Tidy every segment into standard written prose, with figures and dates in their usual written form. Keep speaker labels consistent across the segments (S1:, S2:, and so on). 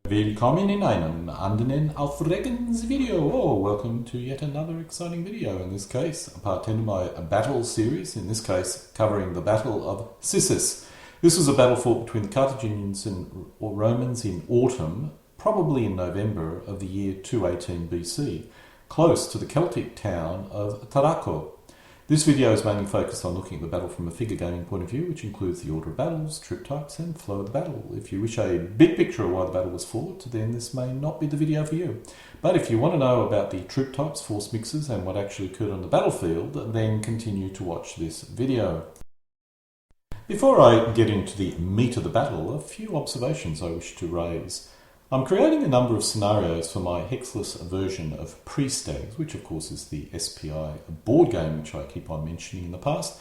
S1: Willkommen in einem anderen aufregendes Video. Welcome to yet another exciting video. In this case, part 10 of my battle series, in this case covering the Battle of Cissis. This was a battle fought between the Carthaginians and Romans in autumn, probably in November of the year 218 BC, close to the Celtic town of Tarraco. This video is mainly focused on looking at the battle from a figure gaming point of view, which includes the order of battles, troop types, and flow of the battle. If you wish a big picture of why the battle was fought, then this may not be the video for you. But if you want to know about the troop types, force mixes, and what actually occurred on the battlefield, then continue to watch this video. Before I get into the meat of the battle, a few observations I wish to raise. I'm creating a number of scenarios for my hexless version of Pre-Stags, which of course is the SPI board game which I keep on mentioning in the past,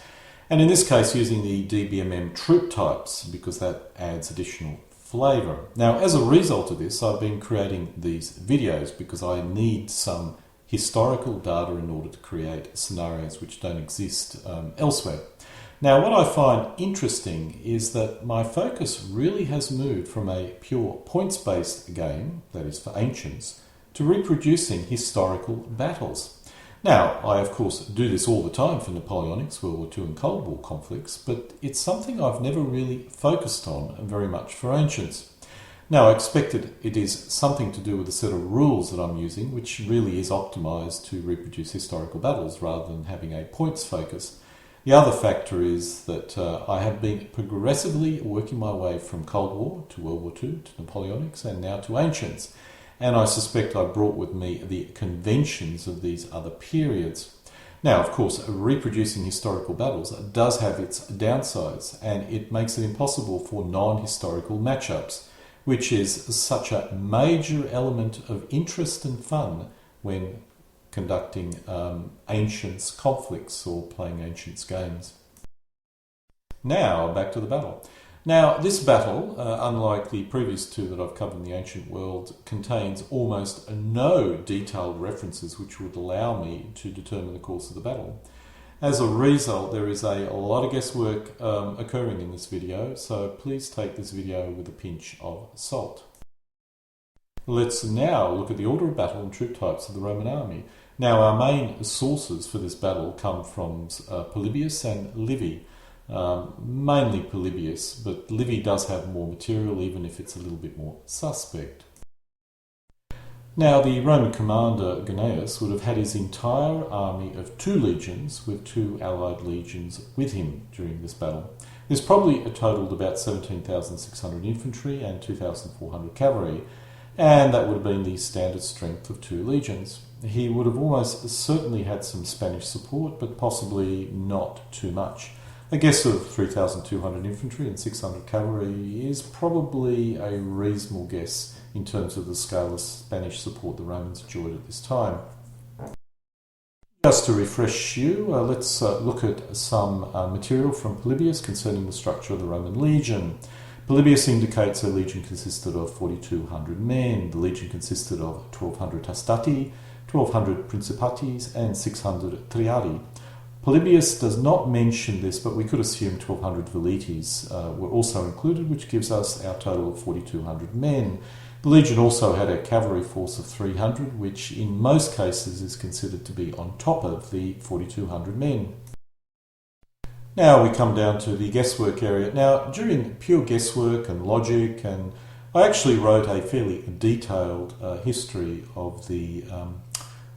S1: and in this case using the DBMM troop types because that adds additional flavour. Now as a result of this, I've been creating these videos because I need some historical data in order to create scenarios which don't exist elsewhere. Now what I find interesting is that my focus really has moved from a pure points-based game, that is for ancients, to reproducing historical battles. Now I of course do this all the time for Napoleonics, World War II and Cold War conflicts, but it's something I've never really focused on very much for ancients. Now I expect it is something to do with the set of rules that I'm using, which really is optimised to reproduce historical battles rather than having a points focus. The other factor is that I have been progressively working my way from Cold War to World War II to Napoleonics and now to Ancients, and I suspect I brought with me the conventions of these other periods. Now, of course, reproducing historical battles does have its downsides, and it makes it impossible for non-historical matchups, which is such a major element of interest and fun when conducting ancients conflicts or playing ancients games. Now back to the battle. Now this battle, unlike the previous two that I've covered in the ancient world, contains almost no detailed references which would allow me to determine the course of the battle. As a result, there is a lot of guesswork occurring in this video, so please take this video with a pinch of salt. Let's now look at the order of battle and troop types of the Roman army. Now our main sources for this battle come from Polybius and Livy, mainly Polybius, but Livy does have more material even if it's a little bit more suspect. Now the Roman commander Gnaeus would have had his entire army of 2 legions with 2 allied legions with him during this battle. This probably totaled about 17,600 infantry and 2,400 cavalry, and that would have been the standard strength of 2 legions. He would have almost certainly had some Spanish support, but possibly not too much. A guess of 3,200 infantry and 600 cavalry is probably a reasonable guess in terms of the scale of Spanish support the Romans enjoyed at this time. Just to refresh you, let's look at some material from Polybius concerning the structure of the Roman legion. Polybius indicates a legion consisted of 4,200 men. The legion consisted of 1,200 hastati, 1,200 principates, and 600 triadi. Polybius does not mention this, but we could assume 1,200 velites were also included, which gives us our total of 4,200 men. The legion also had a cavalry force of 300, which in most cases is considered to be on top of the 4,200 men. Now we come down to the guesswork area. Now during pure guesswork and logic, and I actually wrote a fairly detailed history of the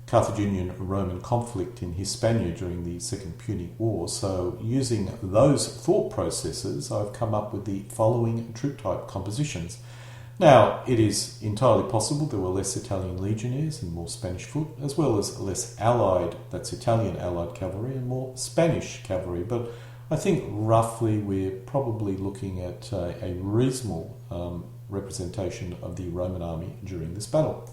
S1: Carthaginian-Roman conflict in Hispania during the Second Punic War. So using those thought processes, I've come up with the following troop type compositions. Now it is entirely possible there were less Italian legionnaires and more Spanish foot, as well as less allied, that's Italian allied cavalry, and more Spanish cavalry, but I think roughly we're probably looking at a reasonable representation of the Roman army during this battle.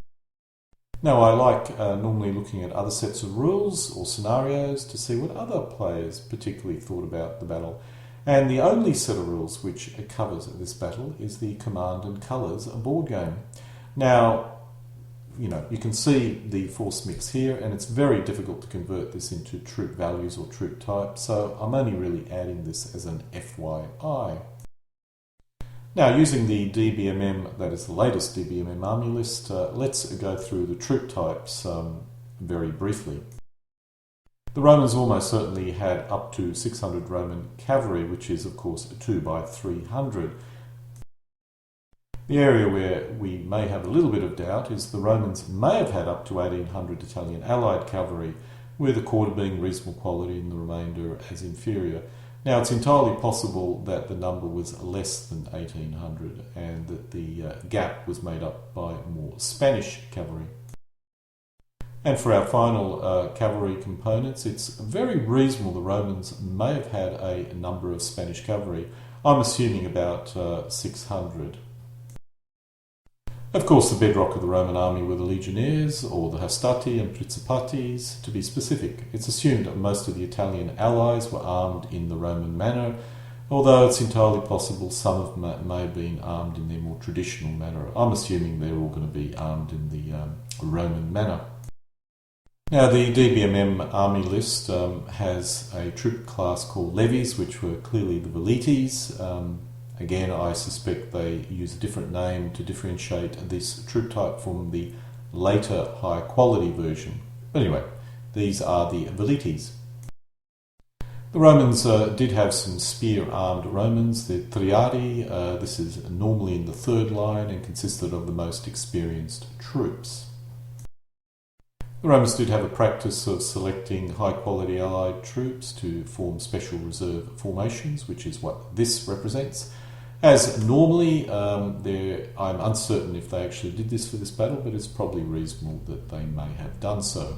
S1: Now I like normally looking at other sets of rules or scenarios to see what other players particularly thought about the battle. And the only set of rules which covers this battle is the Command and Colours board game. Now, you can see the force mix here, and it's very difficult to convert this into troop values or troop type, so I'm only really adding this as an FYI. Now, using the DBMM, that is the latest DBMM army list, let's go through the troop types very briefly. The Romans almost certainly had up to 600 Roman cavalry, which is of course 2 by 300. The area where we may have a little bit of doubt is the Romans may have had up to 1800 Italian allied cavalry, with a quarter being reasonable quality and the remainder as inferior. Now, it's entirely possible that the number was less than 1800 and that the gap was made up by more Spanish cavalry. And for our final cavalry components, it's very reasonable the Romans may have had a number of Spanish cavalry. I'm assuming about 600. Of course, the bedrock of the Roman army were the legionnaires, or the hastati and principates, to be specific. It's assumed that most of the Italian allies were armed in the Roman manner, although it's entirely possible some of them may have been armed in their more traditional manner. I'm assuming they're all going to be armed in the Roman manner. Now, the DBMM army list has a troop class called levies, which were clearly the velites. Again, I suspect they use a different name to differentiate this troop type from the later high quality version. But anyway, these are the velites. The Romans did have some spear-armed Romans, the triadi. This is normally in the third line and consisted of the most experienced troops. The Romans did have a practice of selecting high-quality allied troops to form special reserve formations, which is what this represents. As normally, I'm uncertain if they actually did this for this battle, but it's probably reasonable that they may have done so.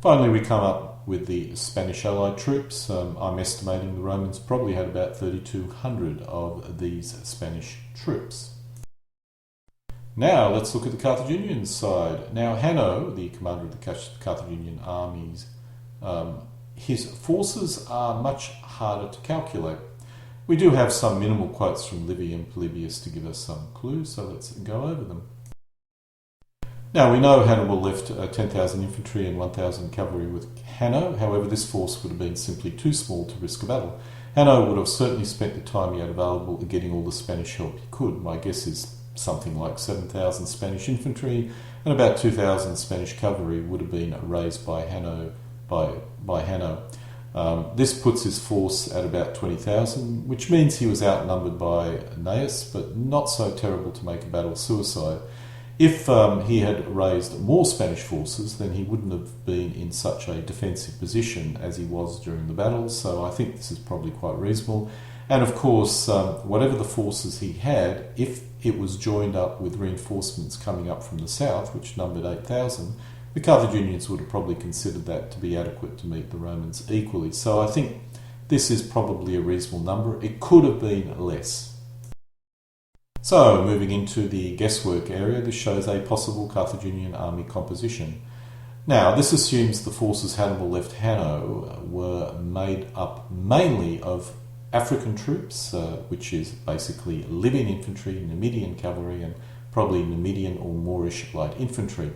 S1: Finally, we come up with the Spanish allied troops. I'm estimating the Romans probably had about 3,200 of these Spanish troops. Now, let's look at the Carthaginian side. Now, Hanno, the commander of the Carthaginian armies, his forces are much harder to calculate. We do have some minimal quotes from Livy and Polybius to give us some clues, so let's go over them. Now, we know Hannibal left 10,000 infantry and 1,000 cavalry with Hanno. However, this force would have been simply too small to risk a battle. Hanno would have certainly spent the time he had available getting all the Spanish help he could. My guess is something like 7,000 Spanish infantry and about 2,000 Spanish cavalry would have been raised by Hanno. This puts his force at about 20,000, which means he was outnumbered by Gnaeus, but not so terrible to make a battle suicide. If he had raised more Spanish forces, then he wouldn't have been in such a defensive position as he was during the battle, so I think this is probably quite reasonable. And of course, whatever the forces he had, if it was joined up with reinforcements coming up from the south, which numbered 8,000, the Carthaginians would have probably considered that to be adequate to meet the Romans equally. So I think this is probably a reasonable number. It could have been less. So, moving into the guesswork area, this shows a possible Carthaginian army composition. Now, this assumes the forces Hannibal left Hanno were made up mainly of African troops, which is basically Libyan infantry, Numidian cavalry, and probably Numidian or Moorish light infantry.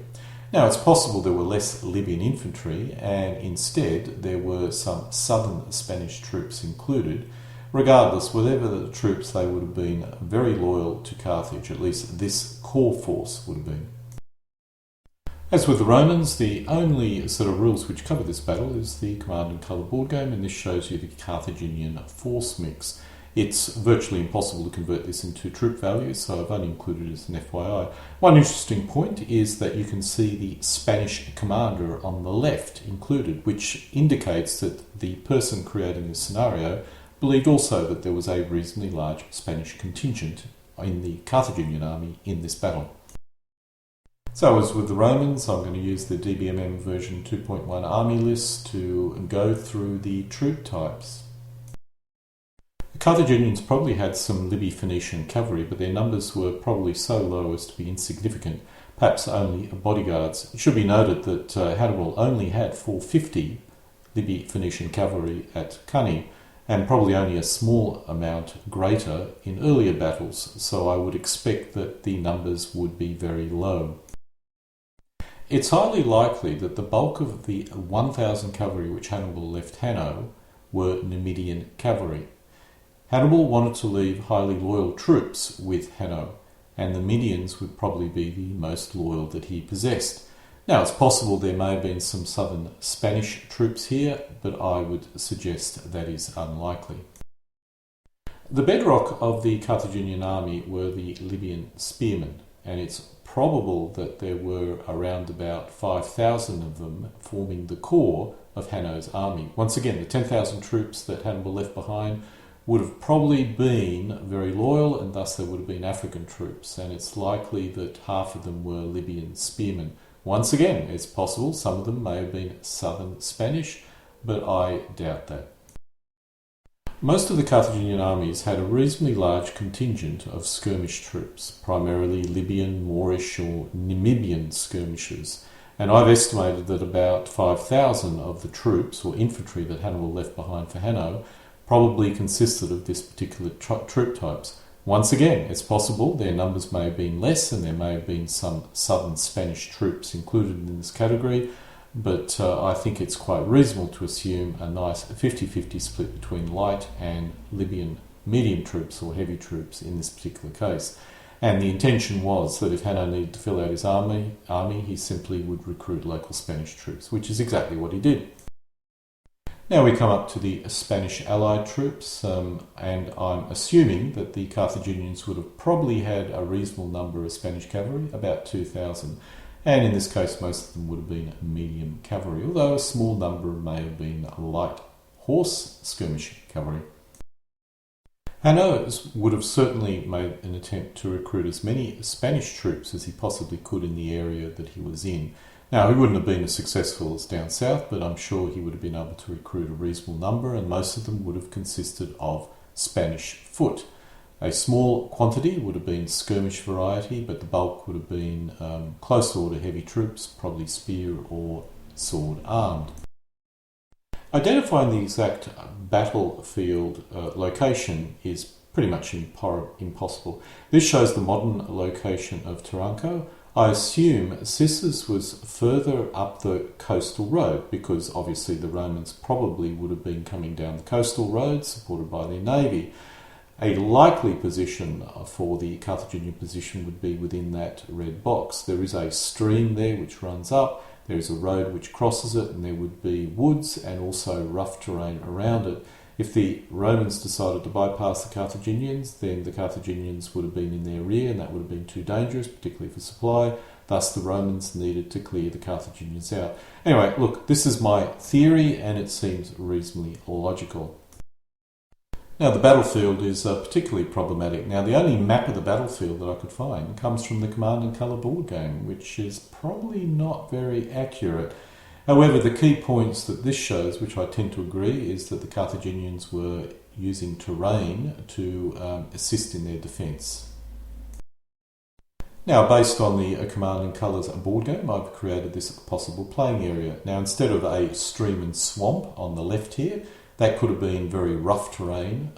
S1: Now, it's possible there were less Libyan infantry, and instead there were some southern Spanish troops included. Regardless, whatever the troops, they would have been very loyal to Carthage, at least this core force would have been. As with the Romans, the only set of rules which cover this battle is the command and colour board game, and this shows you the Carthaginian force mix. It's virtually impossible to convert this into troop values, so I've only included it as an FYI. One interesting point is that you can see the Spanish commander on the left included, which indicates that the person creating this scenario believed also that there was a reasonably large Spanish contingent in the Carthaginian army in this battle. So as with the Romans, I'm going to use the DBMM version 2.1 army list to go through the troop types. The Carthaginians probably had some Libyan Phoenician cavalry, but their numbers were probably so low as to be insignificant, perhaps only bodyguards. It should be noted that Hannibal only had 450 Libyan Phoenician cavalry at Cunny, and probably only a small amount greater in earlier battles, so I would expect that the numbers would be very low. It's highly likely that the bulk of the 1,000 cavalry which Hannibal left Hanno were Numidian cavalry. Hannibal wanted to leave highly loyal troops with Hanno, and the Medians would probably be the most loyal that he possessed. Now, it's possible there may have been some southern Spanish troops here, but I would suggest that is unlikely. The bedrock of the Carthaginian army were the Libyan spearmen, and it's probable that there were around about 5,000 of them forming the core of Hanno's army. Once again, the 10,000 troops that Hannibal left behind would have probably been very loyal, and thus there would have been African troops, and it's likely that half of them were Libyan spearmen. Once again, it's possible some of them may have been southern Spanish, but I doubt that. Most of the Carthaginian armies had a reasonably large contingent of skirmish troops, primarily Libyan, Moorish or Namibian skirmishers, and I've estimated that about 5,000 of the troops or infantry that Hannibal left behind for Hanno probably consisted of this particular troop types. Once again, it's possible their numbers may have been less and there may have been some southern Spanish troops included in this category, but I think it's quite reasonable to assume a nice 50-50 split between light and Libyan medium troops or heavy troops in this particular case. And the intention was that if Hanno needed to fill out his army, he simply would recruit local Spanish troops, which is exactly what he did. Now we come up to the Spanish allied troops, and I'm assuming that the Carthaginians would have probably had a reasonable number of Spanish cavalry, about 2,000, and in this case most of them would have been medium cavalry, although a small number may have been light horse skirmish cavalry. Hanno would have certainly made an attempt to recruit as many Spanish troops as he possibly could in the area that he was in. Now, he wouldn't have been as successful as down south, but I'm sure he would have been able to recruit a reasonable number, and most of them would have consisted of Spanish foot. A small quantity would have been skirmish variety, but the bulk would have been close order heavy troops, probably spear or sword armed. Identifying the exact battlefield location is pretty much impossible. This shows the modern location of Taranto. I assume Cissis was further up the coastal road because obviously the Romans probably would have been coming down the coastal road supported by their navy. A likely position for the Carthaginian position would be within that red box. There is a stream there which runs up, there is a road which crosses it, and there would be woods and also rough terrain around it. If the Romans decided to bypass the Carthaginians, then the Carthaginians would have been in their rear, and that would have been too dangerous, particularly for supply. Thus, the Romans needed to clear the Carthaginians out. Anyway, look, this is my theory, and it seems reasonably logical. Now, the battlefield is particularly problematic. Now, the only map of the battlefield that I could find comes from the Command and Colour board game, which is probably not very accurate. However, the key points that this shows, which I tend to agree, is that the Carthaginians were using terrain to assist in their defence. Now, based on the Command and Colours board game, I've created this possible playing area. Now, instead of a stream and swamp on the left here, that could have been very rough terrain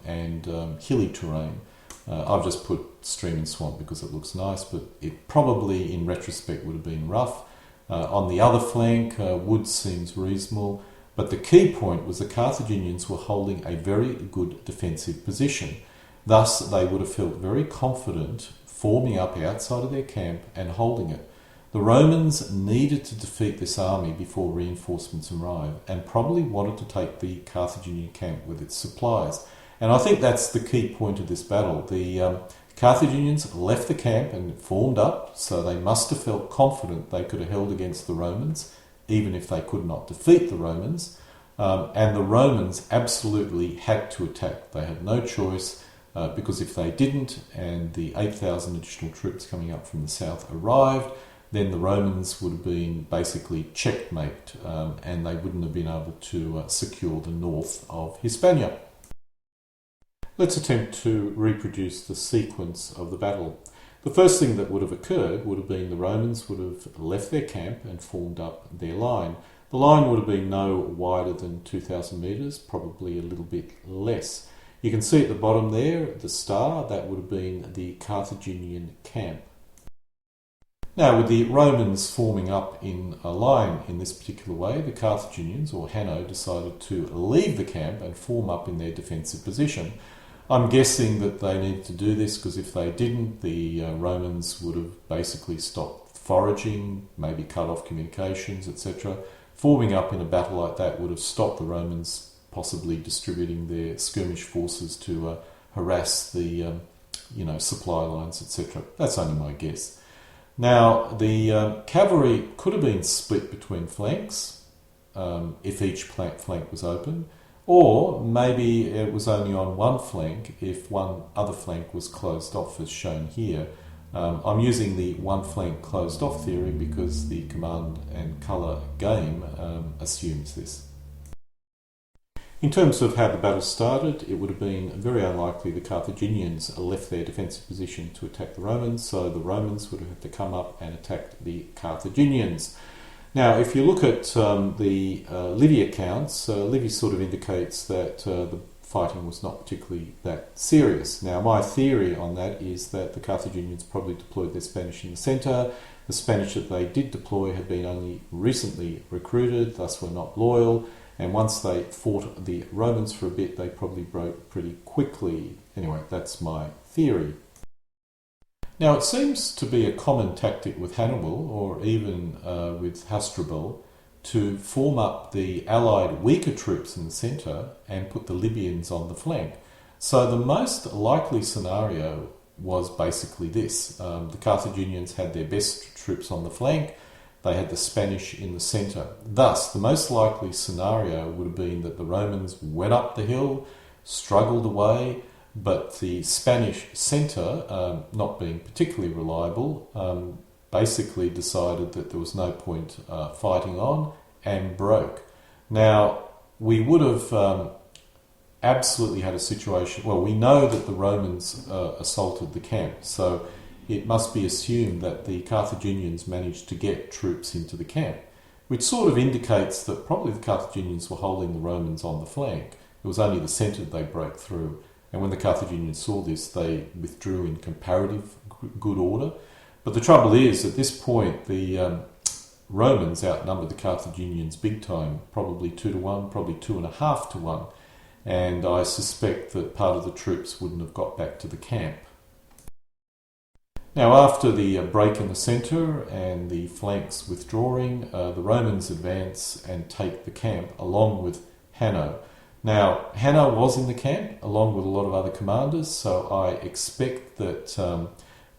S1: and hilly terrain. I've just put stream and swamp because it looks nice, but it probably, in retrospect, would have been rough. On the other flank, wood seems reasonable, but the key point was the Carthaginians were holding a very good defensive position. Thus, they would have felt very confident forming up outside of their camp and holding it. The Romans needed to defeat this army before reinforcements arrived and probably wanted to take the Carthaginian camp with its supplies. And I think that's the key point of this battle. The Carthaginians left the camp and formed up, so they must have felt confident they could have held against the Romans, even if they could not defeat the Romans. And the Romans absolutely had to attack. They had no choice, because if they didn't, and the 8,000 additional troops coming up from the south arrived, then the Romans would have been basically checkmate, and they wouldn't have been able to secure the north of Hispania. Let's attempt to reproduce the sequence of the battle. The first thing that would have occurred would have been the Romans would have left their camp and formed up their line. The line would have been no wider than 2,000 metres, probably a little bit less. You can see at the bottom there, the star, that would have been the Carthaginian camp. Now, with the Romans forming up in a line in this particular way, the Carthaginians, or Hanno, decided to leave the camp and form up in their defensive position. I'm guessing that they needed to do this because if they didn't, the Romans would have basically stopped foraging, maybe cut off communications, etc. Forming up in a battle like that would have stopped the Romans possibly distributing their skirmish forces to harass the supply lines, etc. That's only my guess. Now, the cavalry could have been split between flanks if each flank was open, or maybe it was only on one flank if one other flank was closed off, as shown here. I'm using the one flank closed off theory because the command and colour game assumes this. In terms of how the battle started, it would have been very unlikely the Carthaginians left their defensive position to attack the Romans, so the Romans would have had to come up and attack the Carthaginians. Now, if you look at the Livy accounts, Livy sort of indicates that the fighting was not particularly that serious. Now, my theory on that is that the Carthaginians probably deployed their Spanish in the centre. The Spanish that they did deploy had been only recently recruited, thus were not loyal, and once they fought the Romans for a bit, they probably broke pretty quickly. Anyway, that's my theory. Now, it seems to be a common tactic with Hannibal, or even with Hasdrubal, to form up the allied weaker troops in the centre and put the Libyans on the flank. So the most likely scenario was basically this. The Carthaginians had their best troops on the flank, they had the Spanish in the centre. Thus, the most likely scenario would have been that the Romans went up the hill, struggled away, but the Spanish centre, not being particularly reliable, basically decided that there was no point fighting on and broke. Now, we would have absolutely had a situation, well, we know that the Romans assaulted the camp, so it must be assumed that the Carthaginians managed to get troops into the camp, which sort of indicates that probably the Carthaginians were holding the Romans on the flank. It was only the centre they broke through, and when the Carthaginians saw this, they withdrew in comparative good order. But the trouble is, at this point, the Romans outnumbered the Carthaginians big time, probably 2-1, probably 2.5-1, and I suspect that part of the troops wouldn't have got back to the camp. Now, after the break in the centre and the flanks withdrawing, the Romans advance and take the camp along with Hanno. Now, Hanno was in the camp along with a lot of other commanders, so I expect that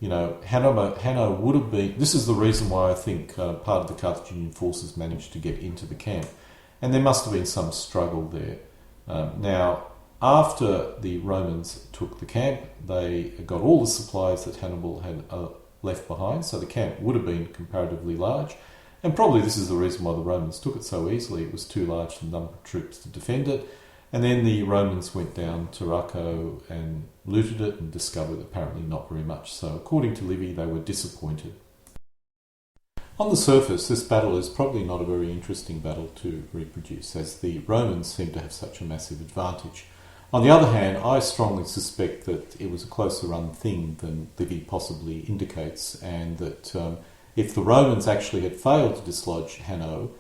S1: Hanno would have been. This is the reason why I think part of the Carthaginian forces managed to get into the camp, and there must have been some struggle there. Now, after the Romans took the camp, they got all the supplies that Hannibal had left behind, so the camp would have been comparatively large, and probably this is the reason why the Romans took it so easily. It was too large a number of troops to defend it, and then the Romans went down to Racco and looted it and discovered apparently not very much. So according to Livy, they were disappointed. On the surface, this battle is probably not a very interesting battle to reproduce, as the Romans seem to have such a massive advantage. On the other hand, I strongly suspect that it was a closer run thing than Livy possibly indicates, and that if the Romans actually had failed to dislodge Hanno,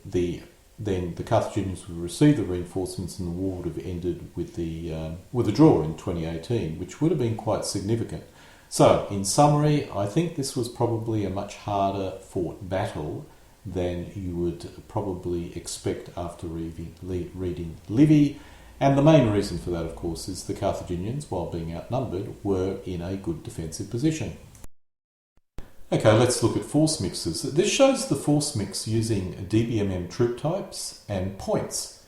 S1: then the Carthaginians would receive the reinforcements and the war would have ended with a draw in 2018, which would have been quite significant. So, in summary, I think this was probably a much harder fought battle than you would probably expect after reading Livy. And the main reason for that, of course, is the Carthaginians, while being outnumbered, were in a good defensive position. Okay, let's look at force mixes. This shows the force mix using DBMM troop types and points,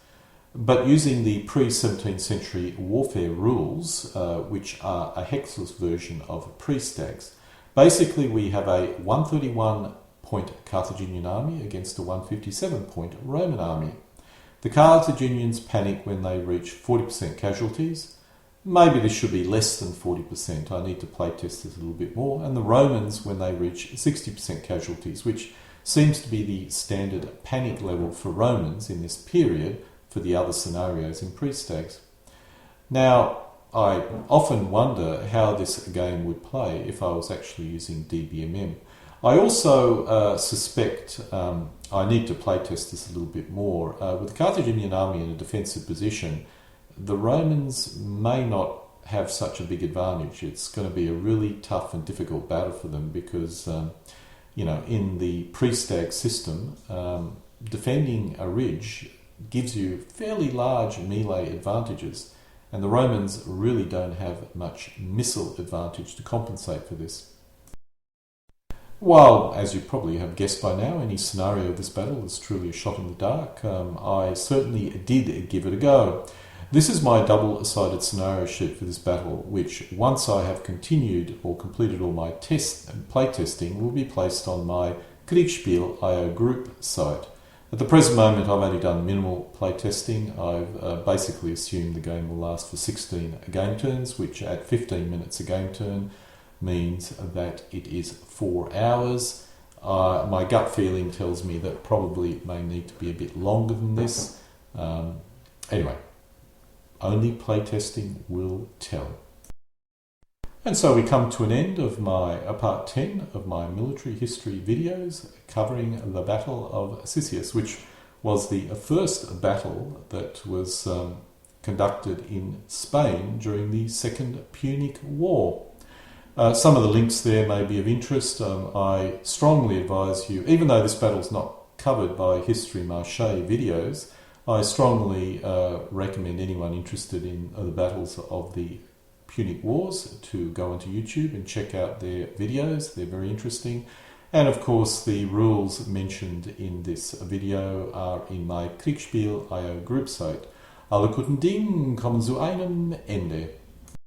S1: but using the pre-17th century warfare rules, which are a hexless version of pre-stags. Basically, we have a 131-point Carthaginian army against a 157-point Roman army. The Carthaginians panic when they reach 40% casualties. Maybe this should be less than 40%. I need to playtest this a little bit more. And the Romans when they reach 60% casualties, which seems to be the standard panic level for Romans in this period for the other scenarios in pre-stags. Now, I often wonder how this game would play if I was actually using DBMM. I also suspect, I need to playtest this a little bit more, with the Carthaginian army in a defensive position, the Romans may not have such a big advantage. It's going to be a really tough and difficult battle for them because, in the pre-stag system, defending a ridge gives you fairly large melee advantages, and the Romans really don't have much missile advantage to compensate for this. While, as you probably have guessed by now, any scenario of this battle is truly a shot in the dark, I certainly did give it a go. This is my double-sided scenario sheet for this battle, which, once I have continued or completed all my test and playtesting, will be placed on my Kriegspiel.io group site. At the present moment, I've only done minimal playtesting. I've basically assumed the game will last for 16 game turns, which at 15 minutes a game turn means that it is 4 hours. My gut feeling tells me that probably it may need to be a bit longer than this. Anyway, only playtesting will tell. And so we come to an end of my part 10 of my military history videos covering the Battle of Cissis, which was the first battle that was conducted in Spain during the Second Punic War. Some of the links there may be of interest. I strongly advise you, even though this battle is not covered by History Marche videos, I strongly recommend anyone interested in the battles of the Punic Wars to go onto YouTube and check out their videos. They're very interesting. And of course, the rules mentioned in this video are in my Kriegspiel.io group site. Alle guten Dinge kommen zu einem Ende.